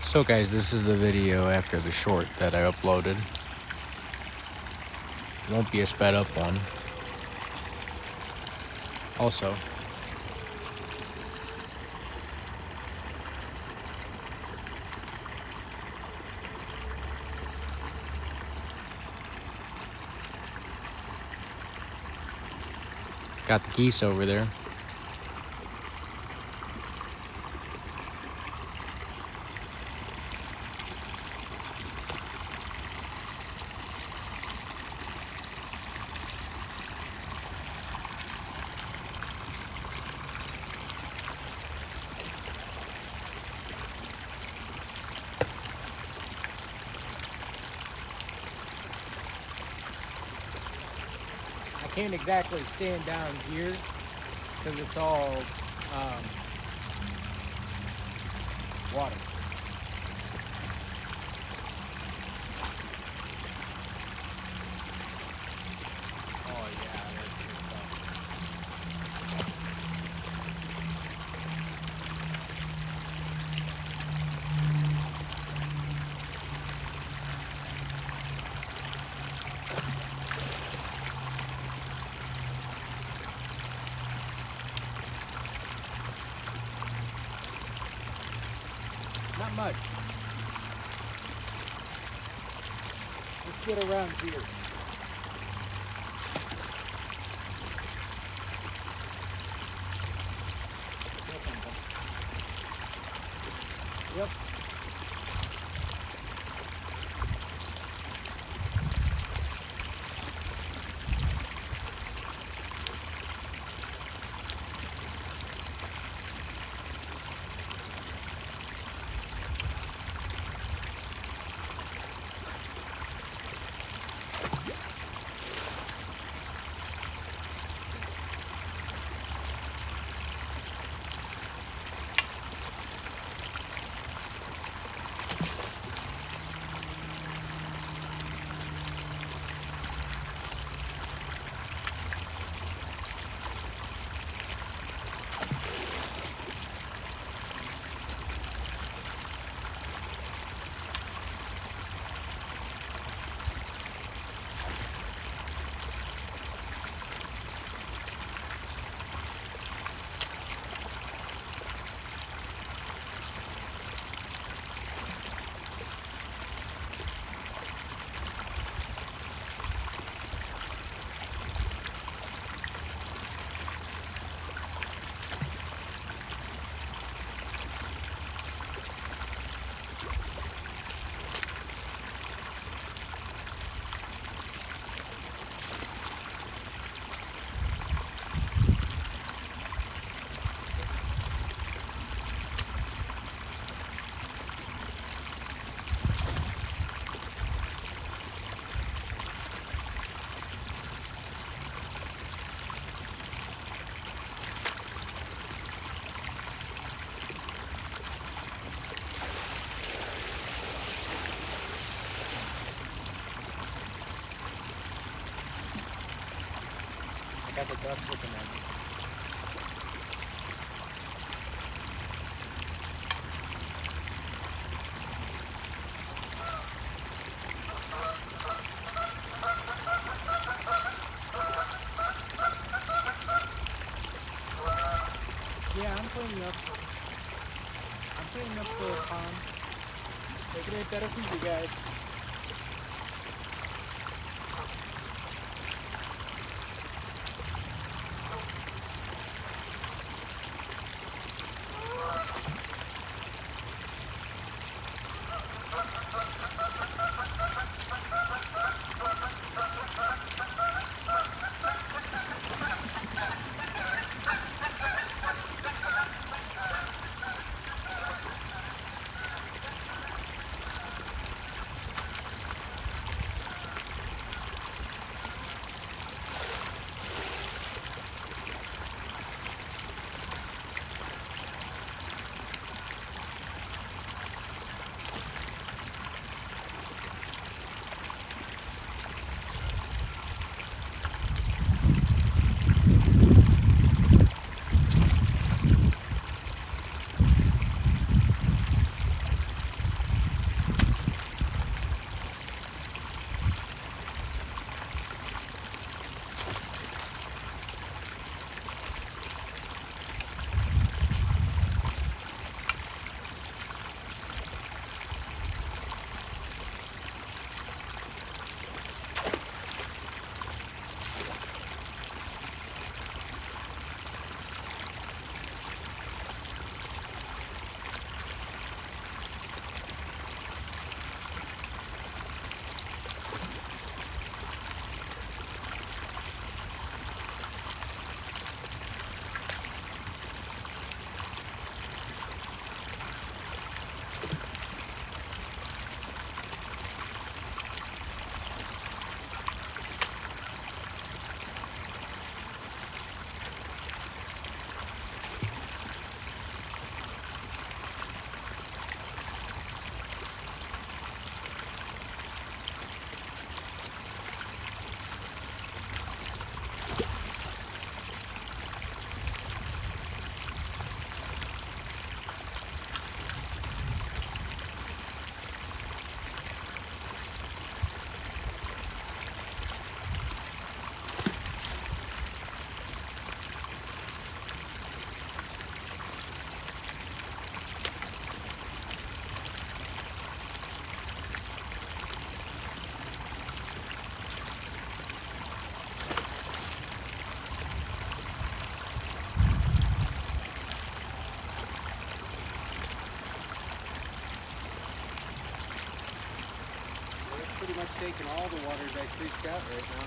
So guys, this is the video after the short that I uploaded. It won't be a sped up one. Also, got the geese over there. I can't exactly stand down here because it's all water. Oh yeah, that's good stuff. Not much. Let's get around here. Yep. Got the ducks looking at me. Yeah, I'm cleaning up. I'm cleaning up the pond. Making it better for you guys. taking all the water that creek's got right now.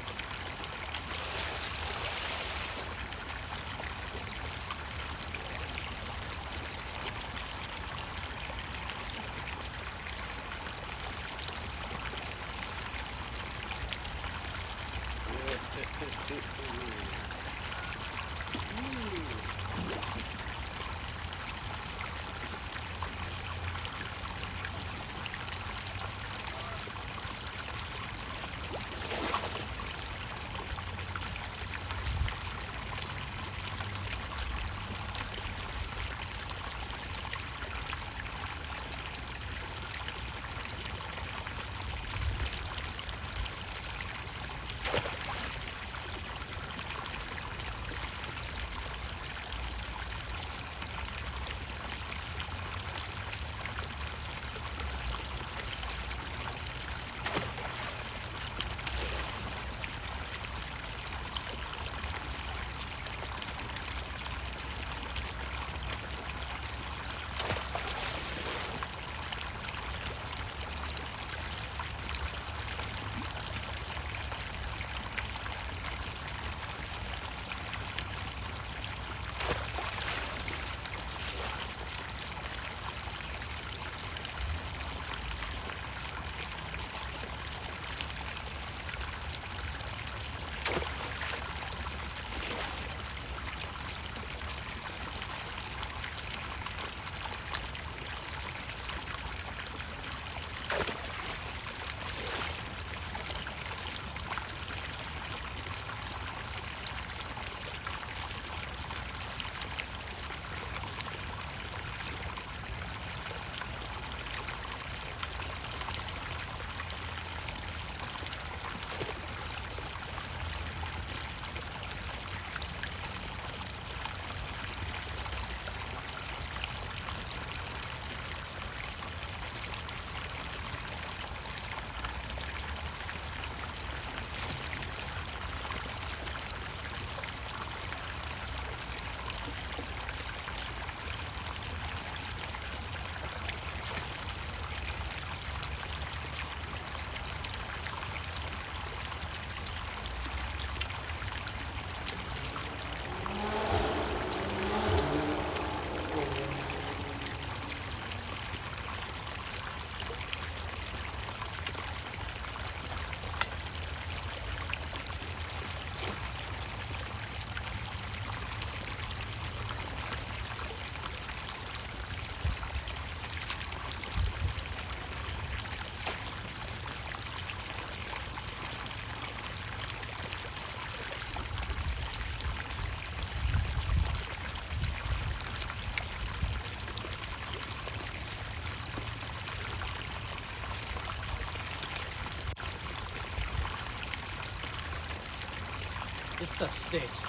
This stuff stinks.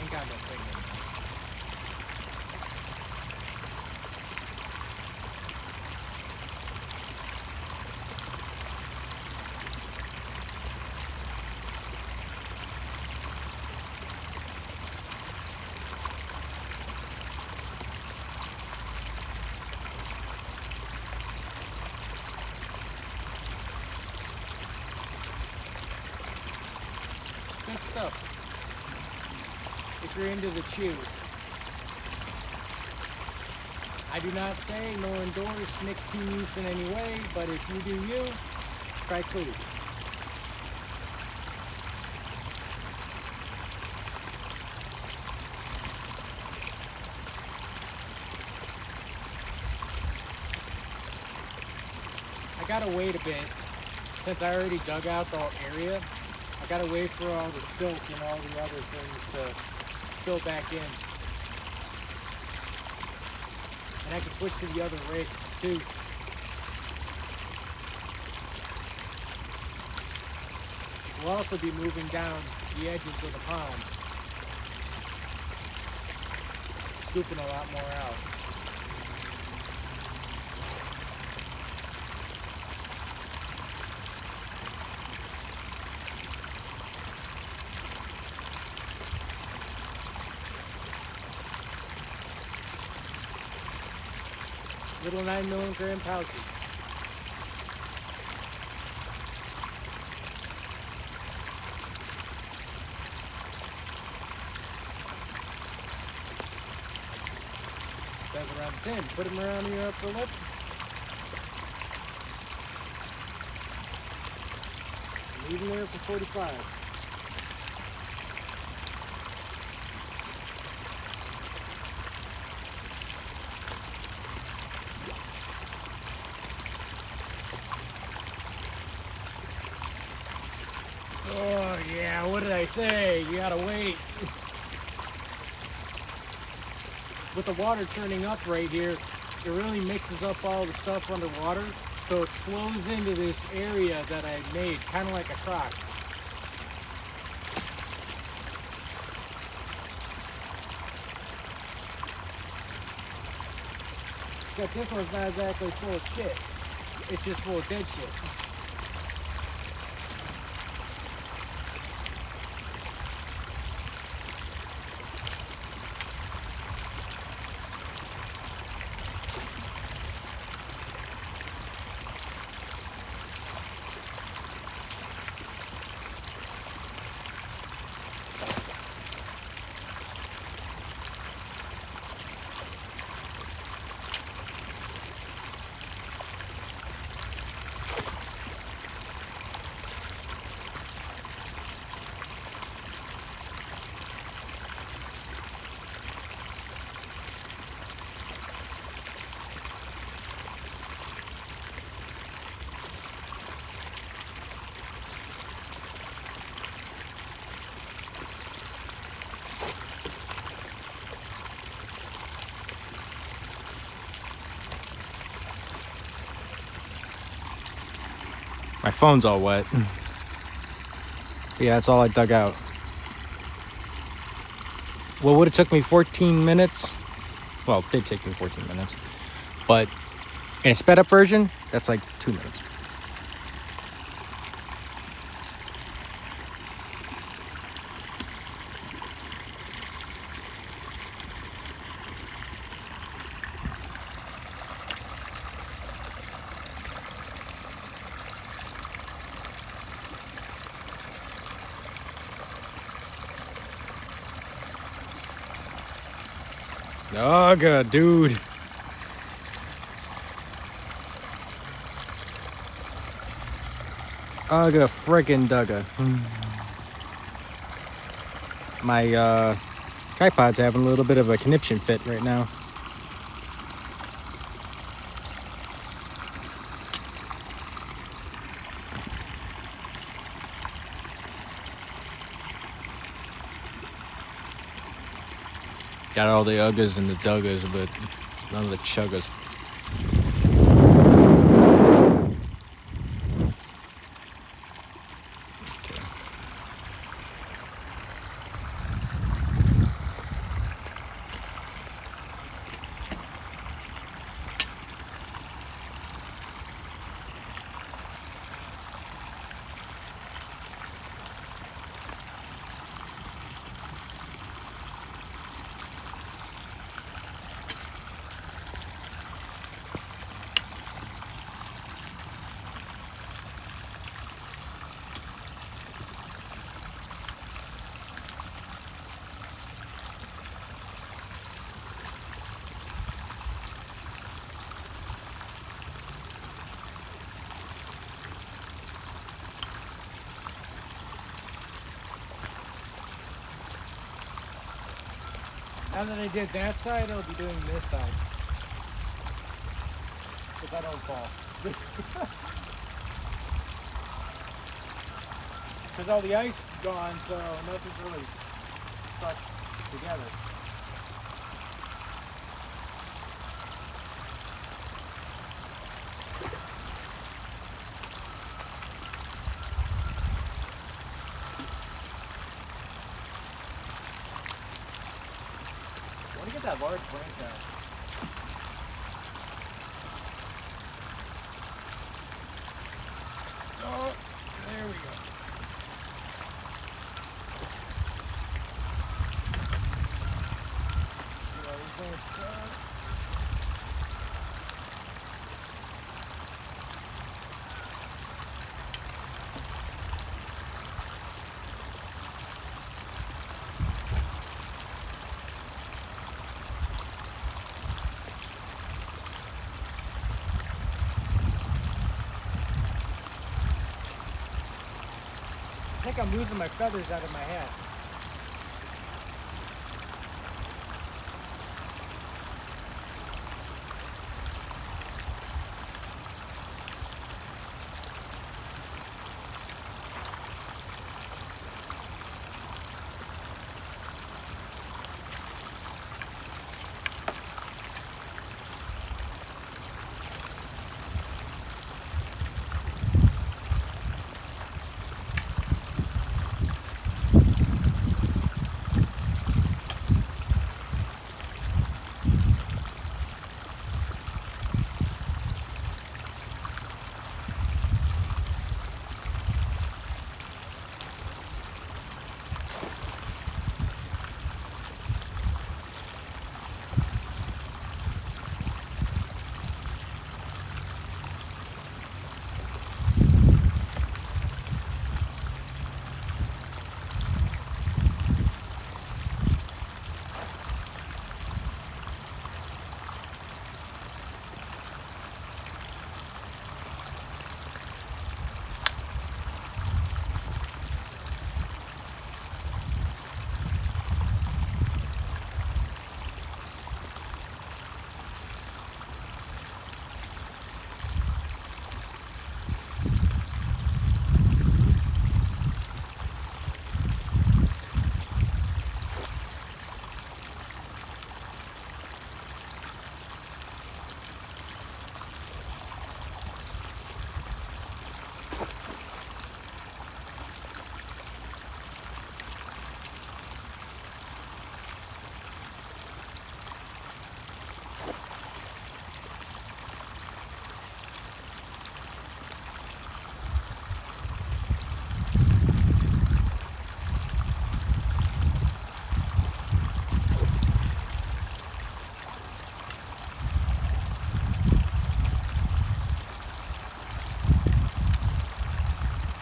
Ain't got no thing in there. Good stuff. If you're into the chew. I do not say nor endorse nicotine use in any way, but if you do you, try Kluge. I gotta wait a bit, since I already dug out the whole area. I gotta wait for all the silk and all the other things to fill back in. And I can switch to the other rig too. We'll also be moving down the edges of the pond, scooping a lot more out. Little 9 milligram pouches. Says around 10. Put them around your upper lip. Leave them there for 45. Oh yeah, what did I say? You gotta wait. With the water turning up right here, it really mixes up all the stuff underwater, so it flows into this area that I made, kind of like a crock. Except this one's not exactly full of shit. It's just full of dead shit. My phone's all wet. Yeah, that's all I dug out. What would have took me 14 minutes? Well, it did take me 14 minutes. But in a sped up version, that's like 2 minutes. Oh, good, dude. Ugga frickin' dugga. My tripod's having a little bit of a conniption fit right now. Got all the uggas and the duggas, but none of the chuggas. Now that I did that side, I'll be doing this side. If I don't fall. Because all the ice is gone, so nothing's really stuck together. Look at that large branch out. Oh, there we go. Get all these branches out. I think I'm losing my feathers out of my hat.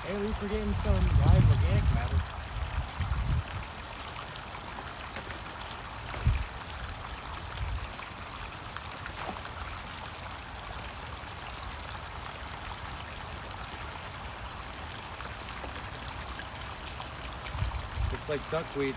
Hey, at least we're getting some live organic matter. It's like duckweed.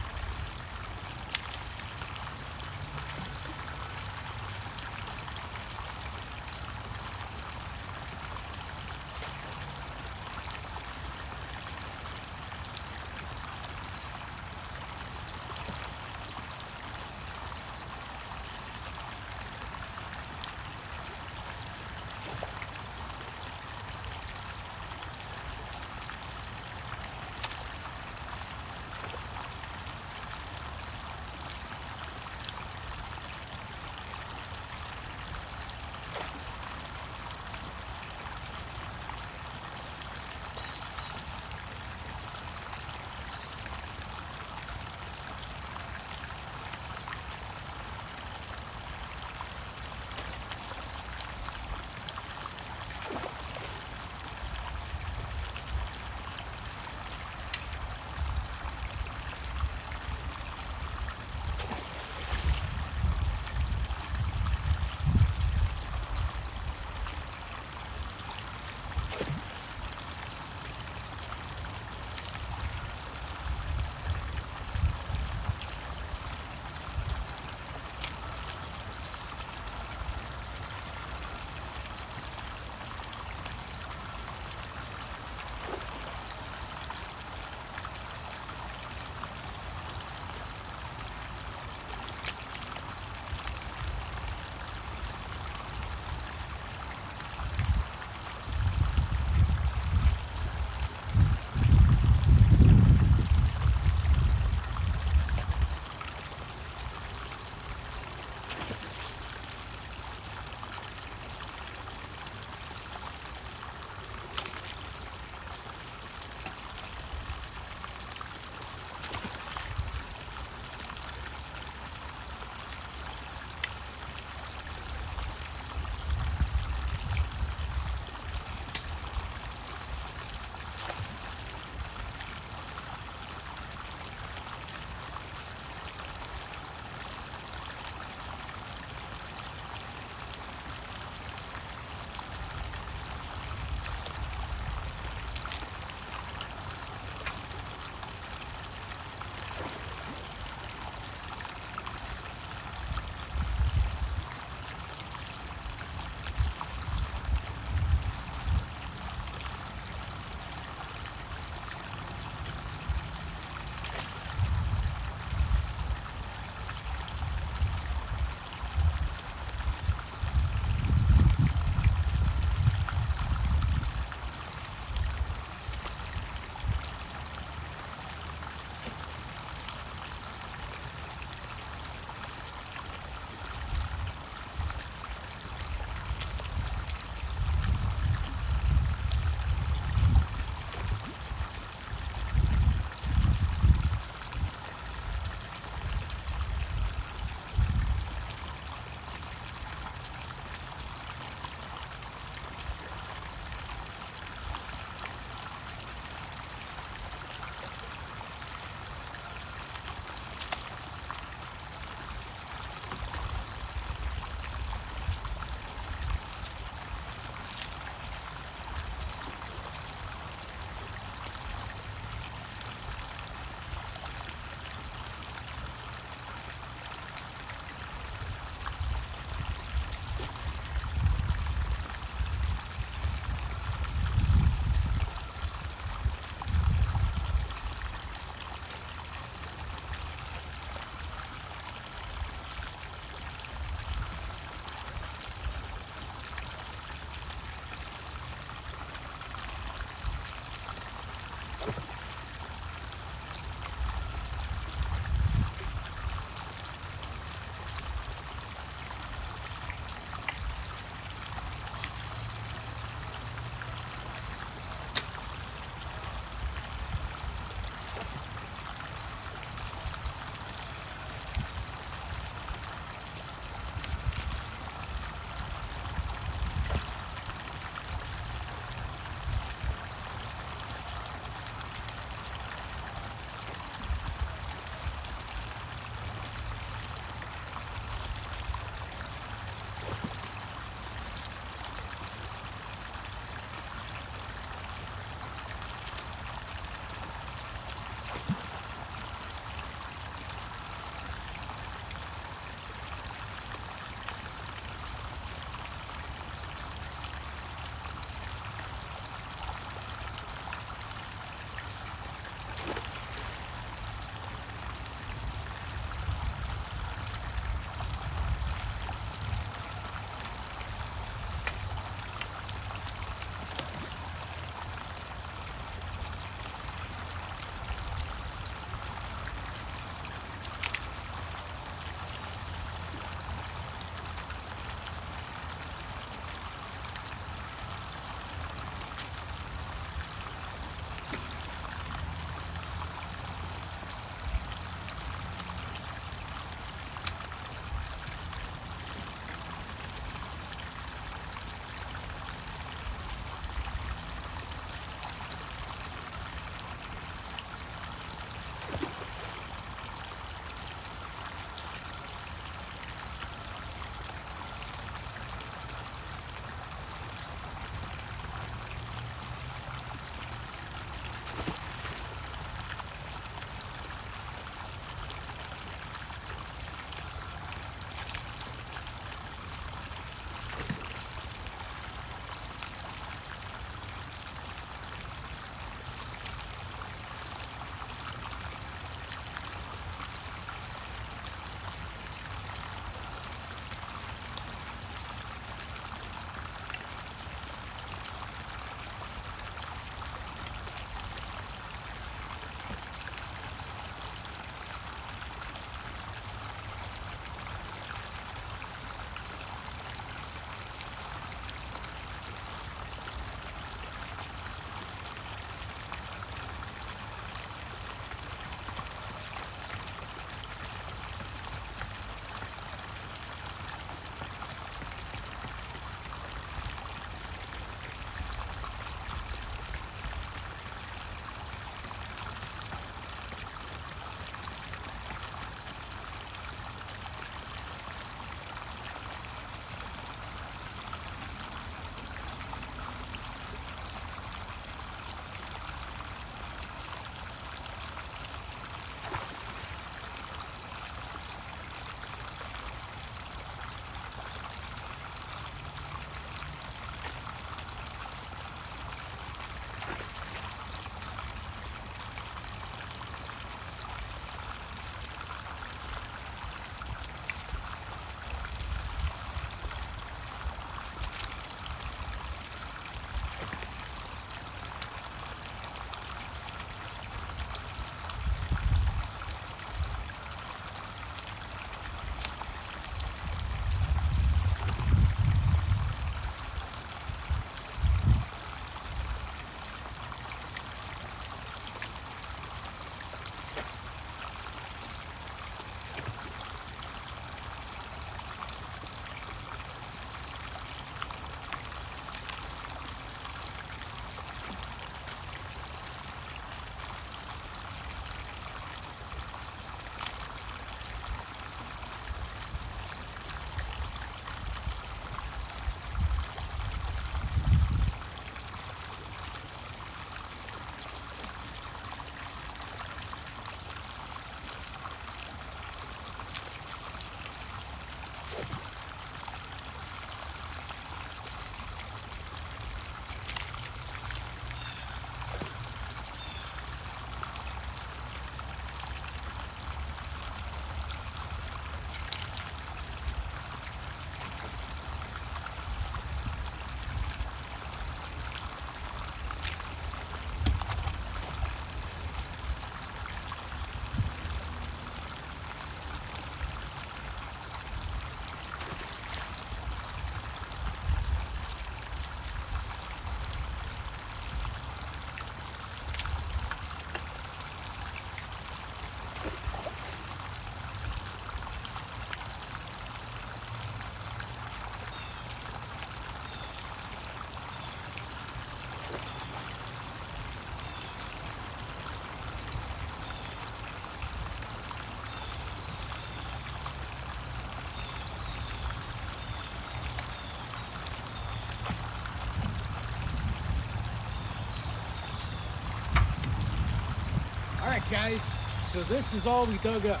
guys, so this is all we dug up.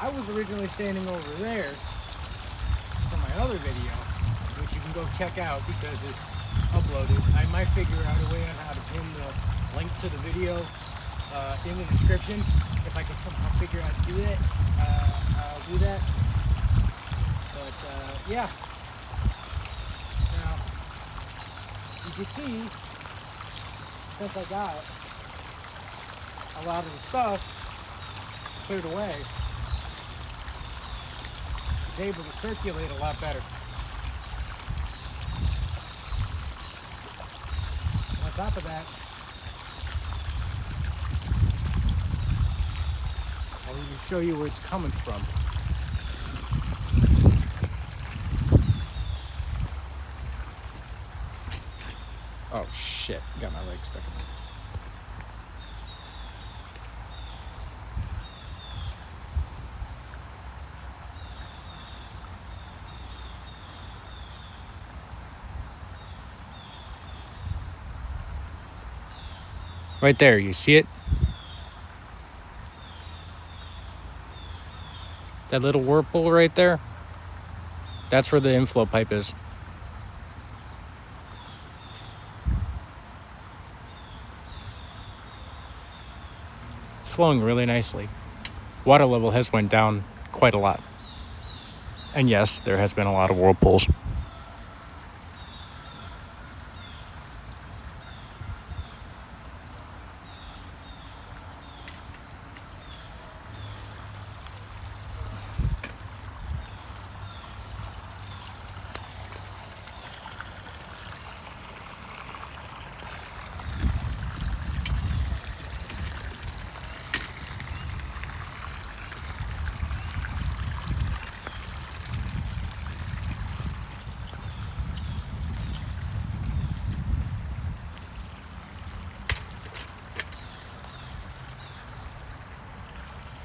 I was originally standing over there for my other video, which you can go check out because it's uploaded. I might figure out a way on how to pin the link to the video in the description. If I can somehow figure out how to do that, I'll do that. But yeah. Now, you can see, since I got a lot of the stuff cleared away, it's able to circulate a lot better. On top of that, I'll even show you where it's coming from. Oh shit, got my leg stuck in there. Right there, you see it? That little whirlpool right there? That's where the inflow pipe is. It's flowing really nicely. Water level has went down quite a lot. And yes, there has been a lot of whirlpools.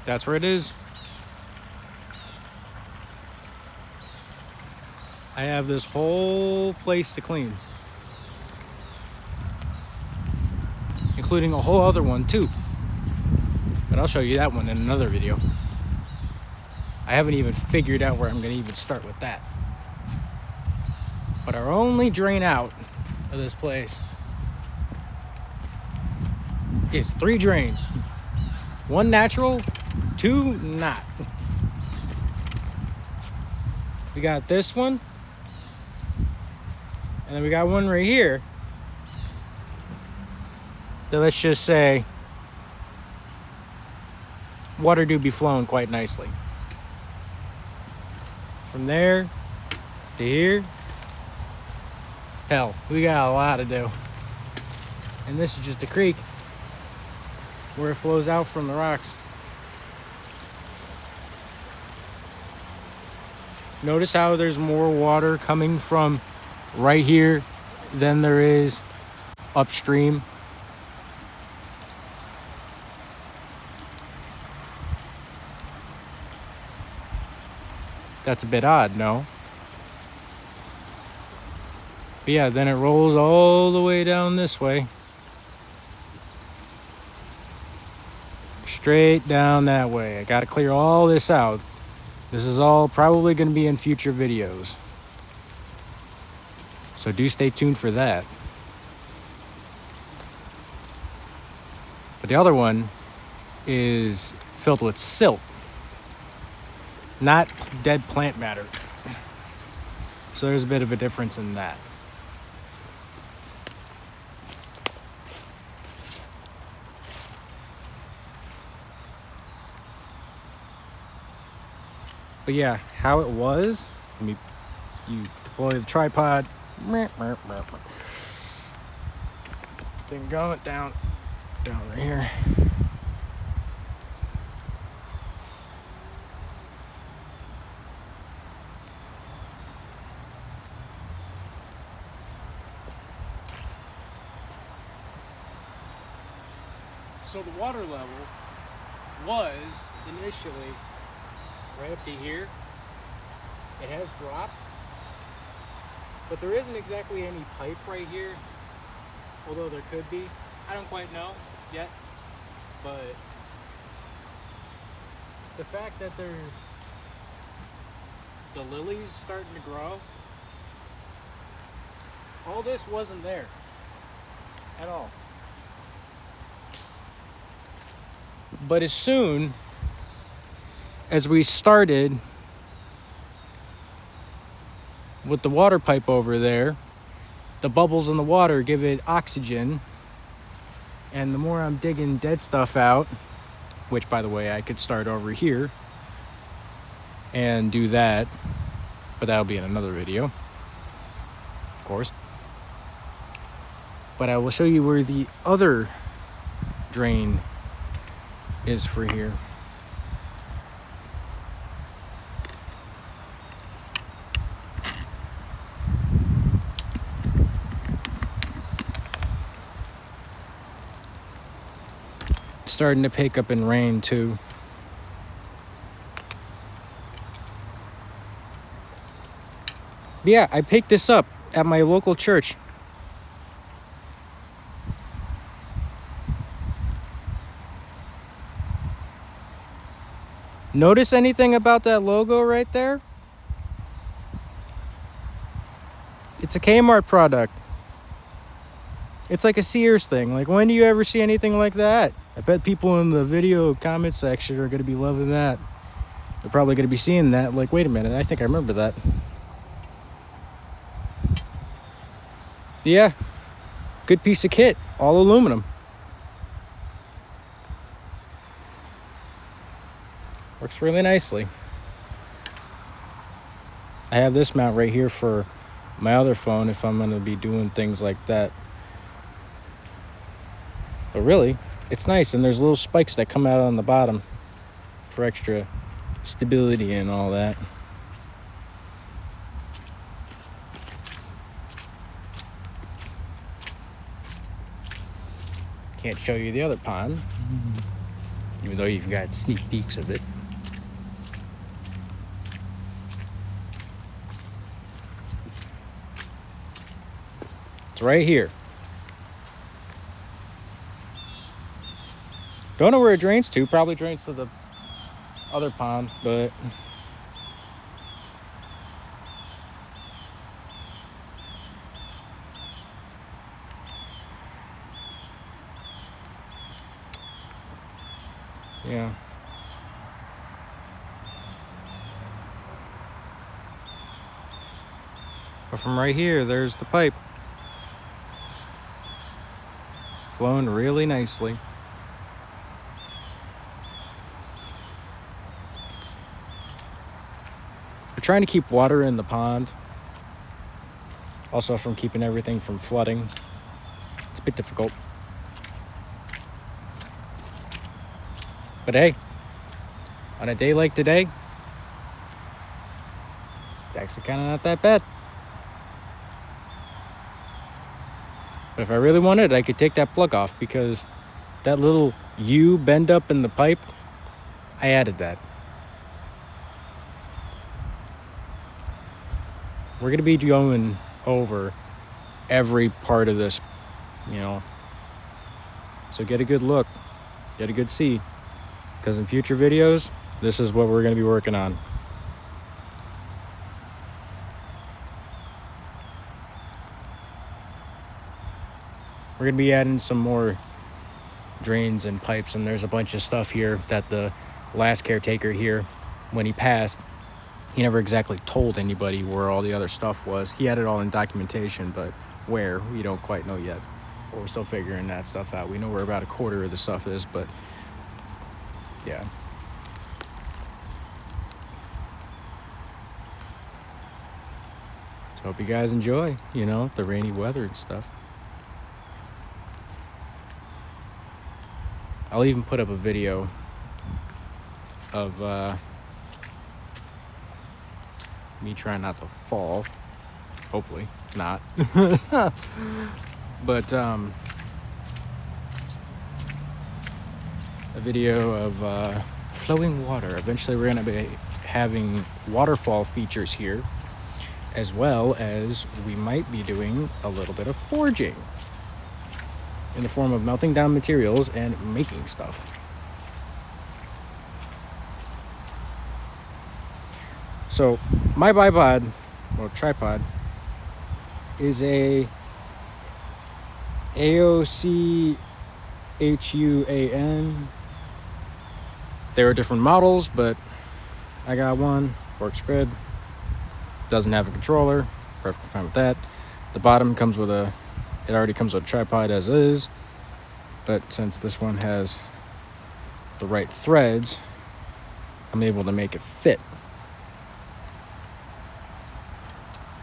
That's where it is. I have this whole place to clean, including a whole other one too. But I'll show you that one in another video. I haven't even figured out where I'm gonna even start with that. But our only drain out of this place is 3 drains. 1 natural, 2 not. We got this one, and then we got one right here that, let's just say, water do be flowing quite nicely. From there to here, hell, we got a lot to do. And this is just a creek where it flows out from the rocks. Notice how there's more water coming from right here than there is upstream. That's a bit odd, no? But yeah, then it rolls all the way down this way. Straight down that way. I gotta clear all this out. This is all probably gonna be in future videos. So do stay tuned for that. But the other one is filled with silt, not dead plant matter. So there's a bit of a difference in that. But yeah, how it was, you deploy the tripod, then going down right here. So the water level was initially right up to here. It has dropped, but there isn't exactly any pipe right here, although there could be. I don't quite know yet. but the fact that there's the lilies starting to grow, all this wasn't there at all. But as soon as we started with the water pipe over there, the bubbles in the water give it oxygen, and the more I'm digging dead stuff out, which by the way I could start over here and do that, but that'll be in another video, of course. But I will show you where the other drain is for here. Starting to pick up in rain too. Yeah, I picked this up at my local church. Notice anything about that logo right there? It's a Kmart product. It's like a Sears thing. Like, when do you ever see anything like that? I bet people in the video comment section are going to be loving that. They're probably going to be seeing that. Like, wait a minute, I think I remember that. Yeah, good piece of kit, all aluminum. Works really nicely. I have this mount right here for my other phone if I'm going to be doing things like that. But really, it's nice, and there's little spikes that come out on the bottom for extra stability and all that. Can't show you the other pond, even though you've got sneak peeks of it. It's right here. Don't know where it drains to. Probably drains to the other pond, but yeah. But from right here, there's the pipe. Flowing really nicely. We're trying to keep water in the pond. Also from keeping everything from flooding. It's a bit difficult. But hey, on a day like today, it's actually kind of not that bad. But if I really wanted, I could take that plug off, because that little U bend up in the pipe, I added that. We're going to be going over every part of this, you know. So get a good look, get a good see, because in future videos, this is what we're going to be working on. We're going to be adding some more drains and pipes, and there's a bunch of stuff here that the last caretaker here, when he passed, he never exactly told anybody where all the other stuff was. He had it all in documentation, but where, we don't quite know yet. But we're still figuring that stuff out. We know where about a quarter of the stuff is, but yeah. So hope you guys enjoy, you know, the rainy weather and stuff. I'll even put up a video of me trying not to fall. Hopefully not. But a video of flowing water. Eventually we're going to be having waterfall features here, as well as we might be doing a little bit of foraging. in the form of melting down materials and making stuff. So my bipod, or tripod, is a AOC HUAN. There are different models, but I got one, works good. Doesn't have a controller, perfectly fine with that. The bottom comes with it already comes with a tripod as is, but since this one has the right threads, I'm able to make it fit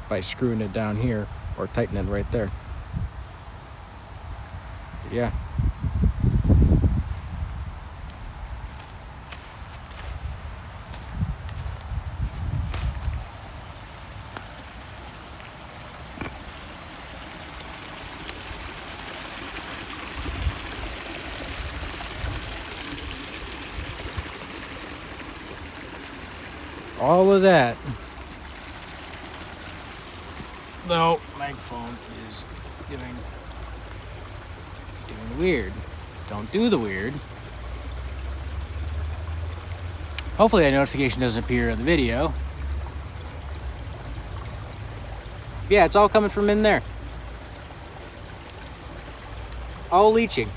by screwing it down here or tightening it right there. Yeah. All of that. Though my phone is doing weird. Don't do the weird. Hopefully that notification doesn't appear in the video. Yeah, it's all coming from in there. All leaching.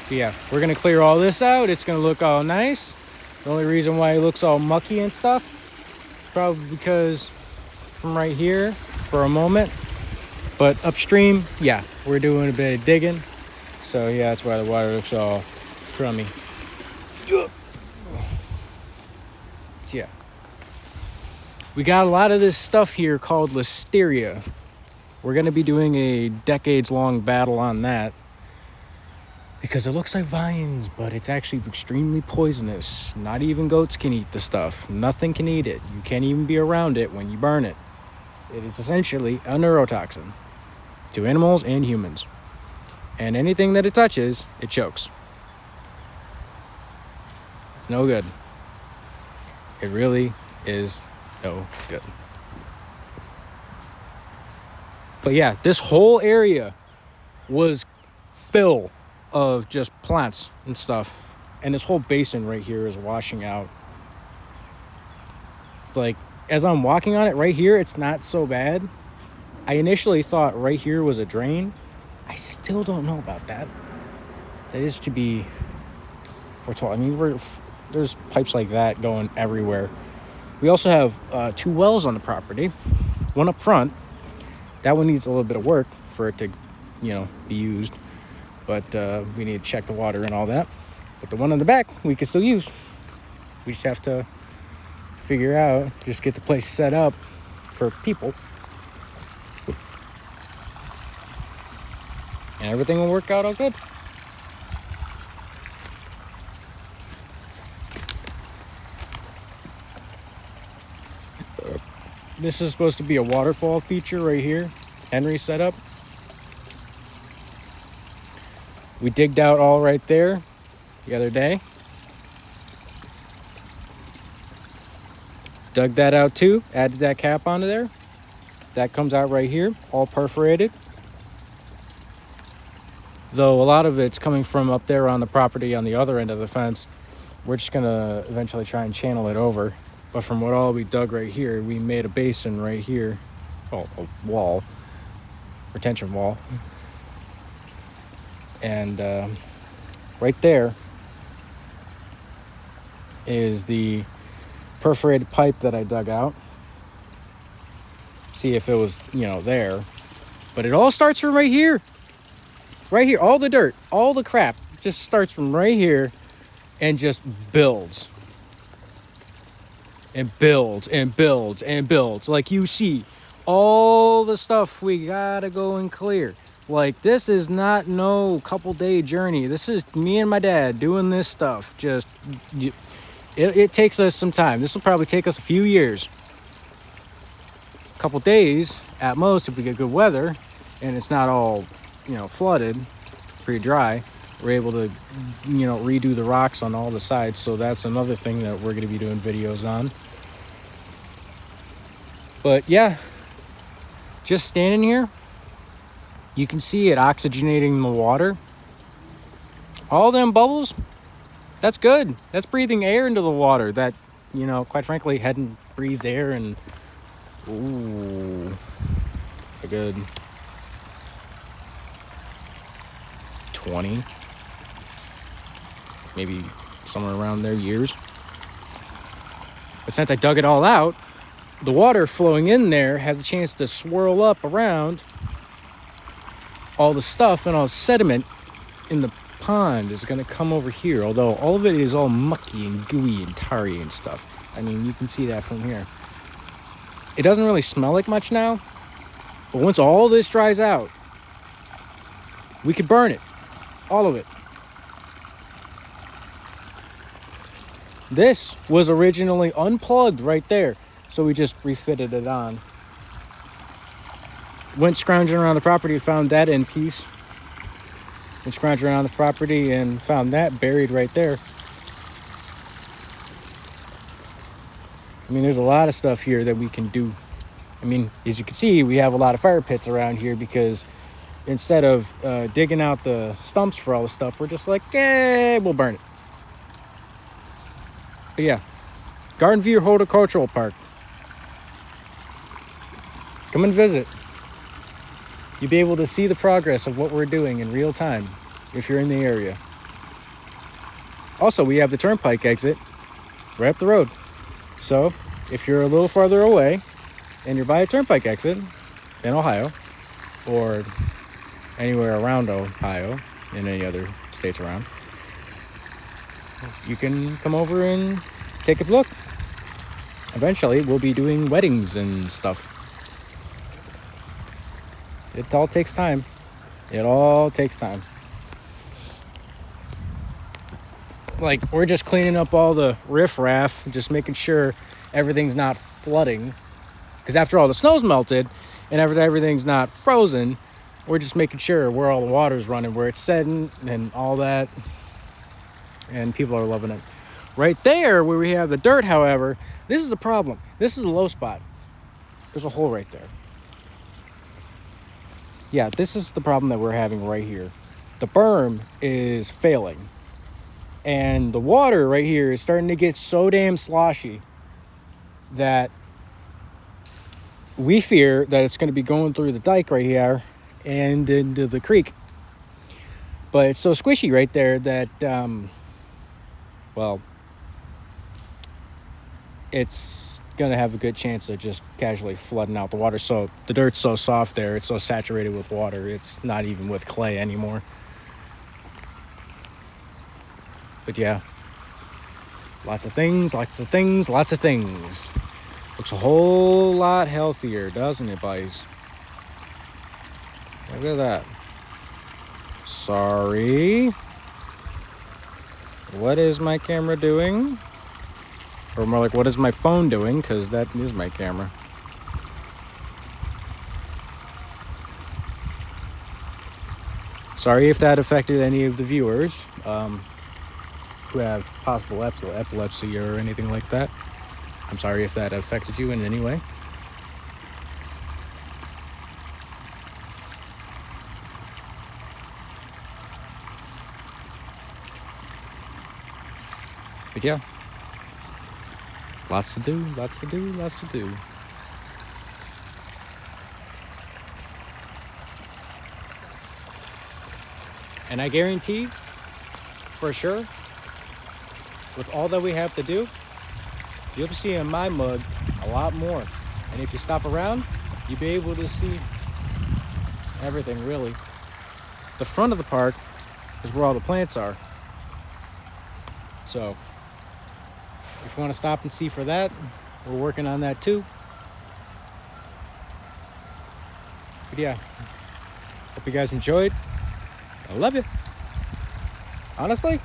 But yeah, we're gonna clear all this out. It's gonna look all nice. The only reason why it looks all mucky and stuff, probably because from right here for a moment. But upstream, yeah, we're doing a bit of digging. So yeah, that's why the water looks all crummy. Yeah. We got a lot of this stuff here called listeria. We're gonna be doing a decades-long battle on that, because it looks like vines, but it's actually extremely poisonous. Not even goats can eat the stuff. Nothing can eat it. You can't even be around it when you burn it. It is essentially a neurotoxin to animals and humans. And anything that it touches, it chokes. It's no good. It really is no good. But yeah, this whole area was full of just plants and stuff, and this whole basin right here is washing out. Like, as I'm walking on it right here, it's not so bad. I initially thought right here was a drain. I still don't know about that. That is to be foretold. I mean, there's pipes like that going everywhere. We also have 2 wells on the property, one up front. That one needs a little bit of work for it to, be used. But we need to check the water and all that. But the one on the back, we can still use. We just have to figure out, just get the place set up for people. And everything will work out all good. This is supposed to be a waterfall feature right here. Henry set up. We digged out all right there the other day. Dug that out too, added that cap onto there. That comes out right here, all perforated. Though a lot of it's coming from up there on the property on the other end of the fence. We're just gonna eventually try and channel it over. But from what all we dug right here, we made a basin right here. Oh, a wall, retention wall. And right there is the perforated pipe that I dug out. See if it was, there. But it all starts from right here. Right here, all the dirt, all the crap just starts from right here and just builds. And builds and builds and builds. Like you see, all the stuff we gotta go and clear. Like, this is not no couple-day journey. This is me and my dad doing this stuff. Just, it takes us some time. This will probably take us a few years. A couple days, at most, if we get good weather, and it's not all, flooded, pretty dry. we're able to, you know, redo the rocks on all the sides. So that's another thing that we're going to be doing videos on. But yeah, just standing here, you can see it oxygenating the water. All them bubbles, that's good. That's breathing air into the water that, you know, quite frankly, hadn't breathed air in, ooh, a good 20, maybe somewhere around there, years. But since I dug it all out, the water flowing in there has a chance to swirl up around all the stuff, and all the sediment in the pond is going to come over here, although all of it is all mucky and gooey and tarry and stuff. I mean, you can see that from here. It doesn't really smell like much now, but once all this dries out, we could burn it, all of it. This was originally unplugged right there, so we just refitted it on. Went scrounging around the property, found that in piece. Went scrounging around the property and found that buried right there. I mean, there's a lot of stuff here that we can do. I mean, as you can see, we have a lot of fire pits around here because instead of digging out the stumps for all the stuff, we're just like, yeah, we'll burn it. But yeah, Garden View Horticultural Park. Come and visit. You'll be able to see the progress of what we're doing in real time if you're in the area. Also, we have the turnpike exit right up the road. So if you're a little farther away and you're by a turnpike exit in Ohio or anywhere around Ohio and any other states around, you can come over and take a look. Eventually, we'll be doing weddings and stuff. It all takes time. It all takes time. Like, we're just cleaning up all the riffraff, just making sure everything's not flooding. Because after all the snow's melted and everything's not frozen, we're just making sure where all the water's running, where it's setting and all that. And people are loving it. Right there, where we have the dirt, however, this is a problem. This is a low spot. There's a hole right there. Yeah, this is the problem that we're having right here. The berm is failing. And the water right here is starting to get so damn sloshy that we fear that it's going to be going through the dike right here and into the creek. But it's so squishy right there that, well, it's going to have a good chance of just casually flooding out the water. So the dirt's so soft there, it's so saturated with water, it's not even with clay anymore. But yeah, lots of things. Looks a whole lot healthier, doesn't it, buddies? Look at that. Sorry. What is my camera doing? Or more like, what is my phone doing? Because that is my camera. Sorry if that affected any of the viewers who have possible epilepsy or anything like that. I'm sorry if that affected you in any way. But yeah. Lots to do. And I guarantee, for sure, with all that we have to do, you'll be seeing my mug a lot more. And if you stop around, you'll be able to see everything, really. The front of the park is where all the plants are. So if you want to stop and see for that, we're working on that too. But yeah, hope you guys enjoyed. I love you. Honestly,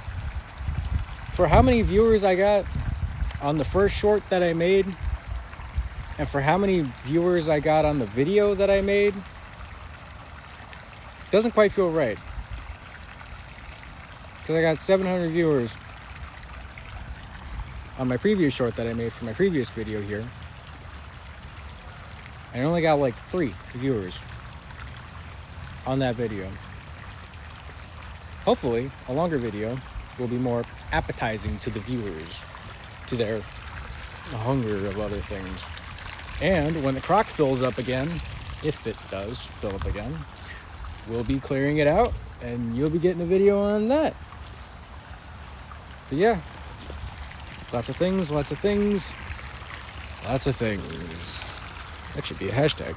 for how many viewers I got on the first short that I made, and for how many viewers I got on the video that I made, doesn't quite feel right. Because I got 700 viewers on my previous short that I made for my previous video here. I only got like 3 viewers on that video. Hopefully, a longer video will be more appetizing to the viewers, to their hunger of other things. And when the crock fills up again, if it does fill up again, we'll be clearing it out and you'll be getting a video on that. But yeah, lots of things, lots of things, lots of things. That should be a hashtag.